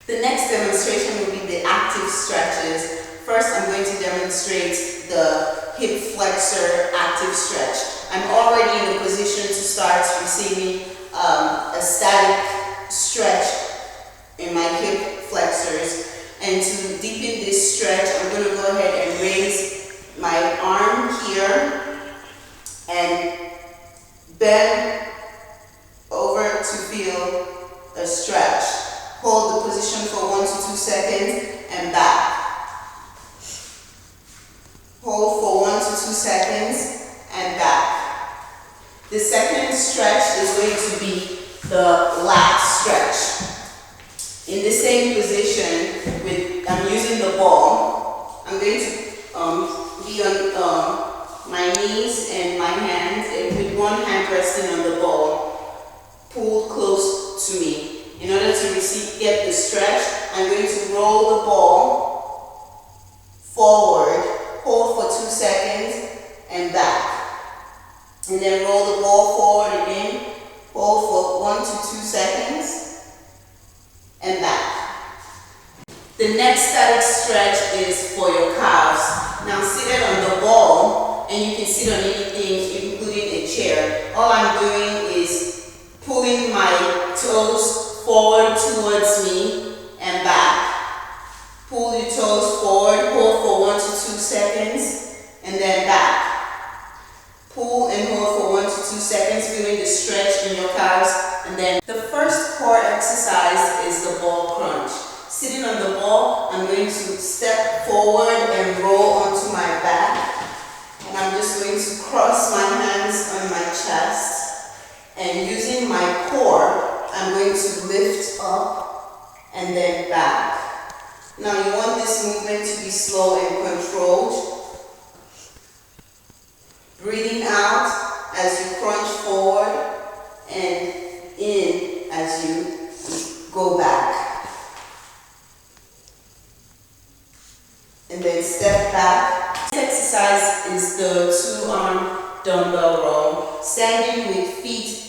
The next demonstration will be the active stretches. First, I'm going to demonstrate the hip flexor active stretch. I'm already in a position to start receiving a static stretch in my hip flexors. And to deepen this stretch, I'm going to go ahead and raise my arm here and bend over to feel a stretch. Hold the position for 1 to 2 seconds and back. Hold for 1 to 2 seconds and back. The second stretch is going to be the lat stretch. In the same position, I'm using the ball. I'm going to be on my knees and my hands, and with one hand resting on the ball, pulled close to me. In order to get the stretch, I'm going to roll the ball forward, hold for 2 seconds, and back. And then roll the ball forward again, hold for 1 to 2 seconds, and back. The next static stretch is for your calves. Now seated on the ball, and you can sit on anything, including a chair. All I'm doing is pulling my toes forward towards me and back. Pull your toes forward, hold for 1 to 2 seconds, and then back. Pull and hold for 1 to 2 seconds, feeling the stretch in your calves. And then the first core exercise is the ball crunch. Sitting on the ball, I'm going to step forward and roll onto my back. And I'm just going to cross my hands on my chest. And using my core, I'm going to lift up and then back. Now you want this movement to be slow and controlled. Breathing out as you crunch forward and in as you go back. And then step back. This exercise is the 2-arm dumbbell row. Standing with feet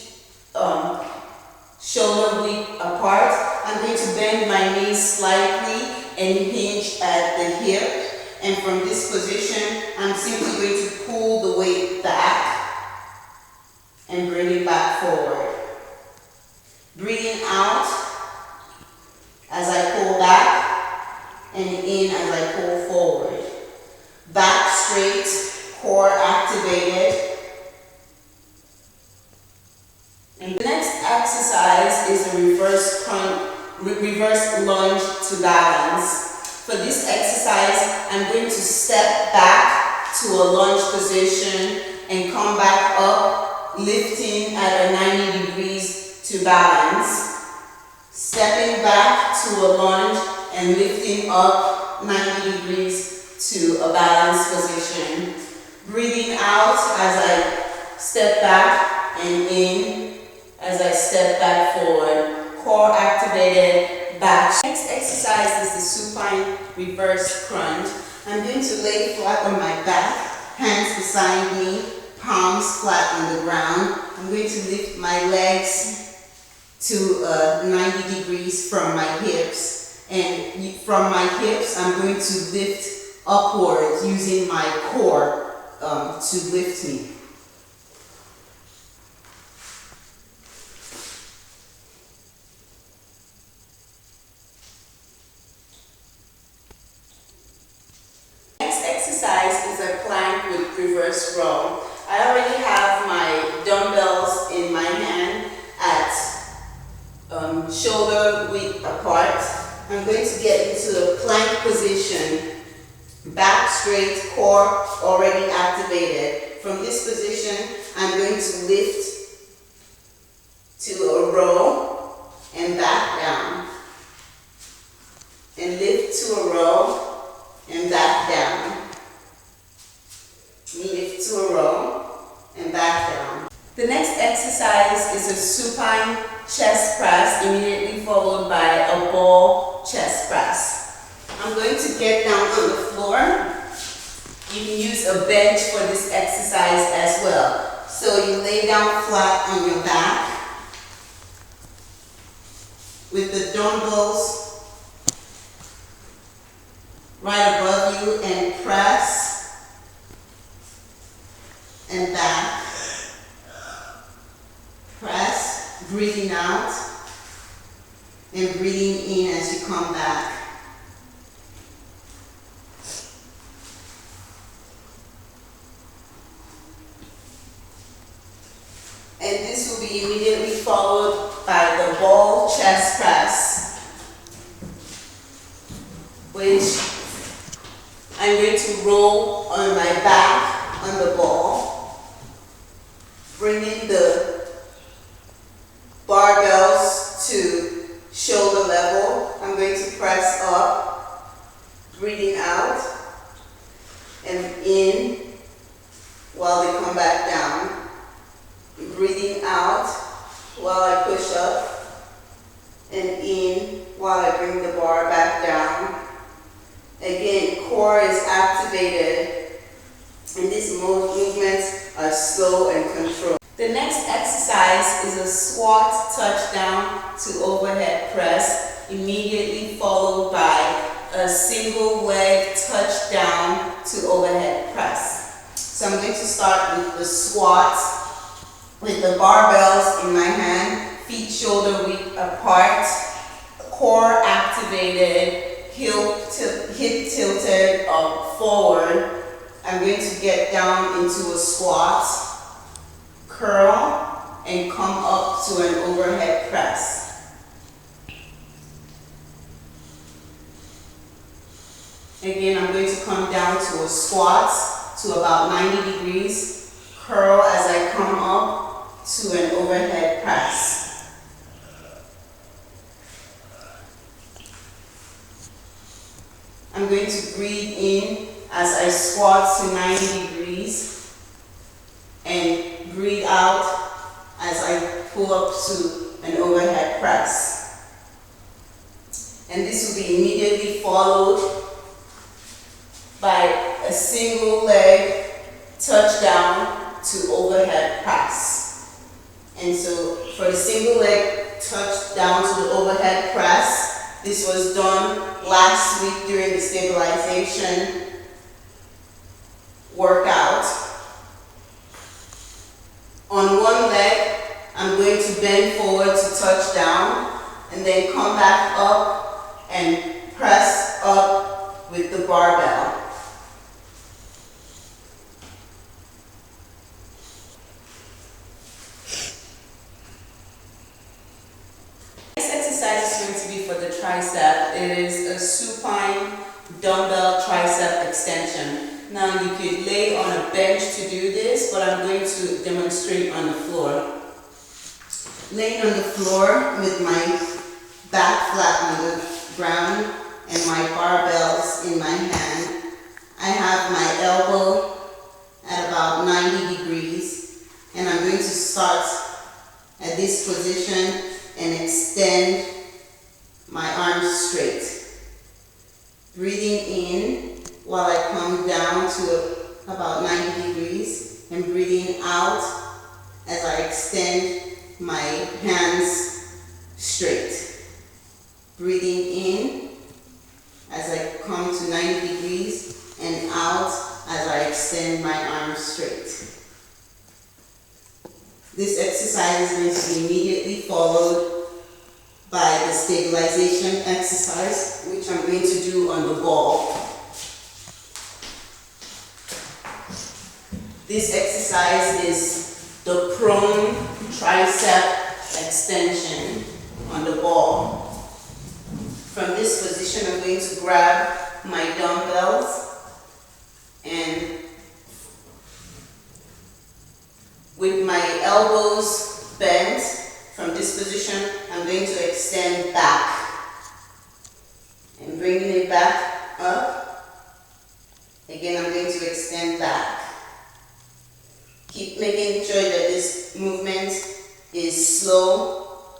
shoulder width apart. I'm going to bend my knees slightly and hinge at the hip. And from this position, I'm simply going to pull the weight back and bring it back forward. Breathing out as I pull back and in as I pull forward. Back straight, core activated. And the next exercise is a reverse lunge to balance. For this exercise, I'm going to step back to a lunge position and come back up, lifting at a 90 degrees to balance. Stepping back to a lunge and lifting up 90 degrees to a balanced position. Breathing out as I step back and in as I step back forward. Core activated, back. Next exercise is the supine reverse crunch. I'm going to lay flat on my back, hands beside me, palms flat on the ground. I'm going to lift my legs to 90 degrees from my hips. And from my hips, I'm going to lift upwards using my core to lift me. Exercise is a plank with reverse row. I already have my dumbbells in my hand at shoulder width apart. I'm going to get into a plank position. Back straight, core already activated. From this position, I'm going to lift to a row and back down. And lift to a row and back down. Lift to a row and back down. The next exercise is a supine chest press, immediately followed by a ball chest press. I'm going to get down on the floor. You can use a bench for this exercise as well. So you lay down flat on your back with the dumbbells right above you and press and back. Press, breathing out and breathing in as you come back. And this will be immediately followed by the ball chest press, which I'm going to roll on my back on the ball, bringing the barbells to shoulder level. I'm going to press up, breathing out and in while they come back down. Breathing out while I push up and in while I bring the bar back down. Again, core is activated and these movements are slow and controlled. The next exercise is a squat touchdown to overhead press, immediately followed by a single leg touchdown to overhead press. So I'm going to start with the squats with the barbells in my hand, feet shoulder width apart, core activated, hip tilted forward. I'm going to get down into a squat, curl, and come up to an overhead press. Again, I'm going to come down to a squat to about 90 degrees, curl as I come up to an overhead press. I'm going to breathe in as I squat to 90 degrees and breathe out as I pull up to an overhead press. And this will be immediately followed by a single leg touchdown to overhead press. And so for the single leg touchdown to the overhead press, this was done last week during the stabilization workout. On one leg, I'm going to bend forward to touch down and then come back up and press up with the barbell. This exercise is going to be for the tricep. It is a supine dumbbell tricep extension. Now you could lay on a bench to do this, but I'm going to demonstrate on the floor. Laying on the floor with my back flat on the ground and my barbells in my hand. I have my elbow at about 90 degrees and I'm going to start at this position and extend my arms straight. Breathing in while I come down to about 90 degrees and breathing out as I extend my hands straight. Breathing in as I come to 90 degrees and out as I extend my arms straight. This exercise is going to be immediately followed by the stabilization exercise, which I'm going to do on the ball. This exercise is the prone tricep extension on the ball. From this position, I'm going to grab my dumbbells and with my elbows bent from this position, I'm going to extend back and bringing it back up. Again, I'm going to extend back. Keep making sure that this movement is slow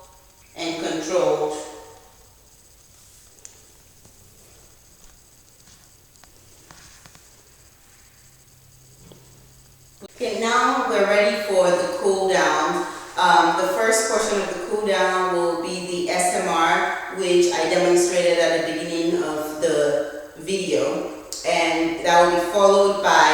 and controlled. Okay, now we're ready for the cool down. The first portion of the cool down will be the SMR, which I demonstrated at the beginning of the video. video, and that will be followed by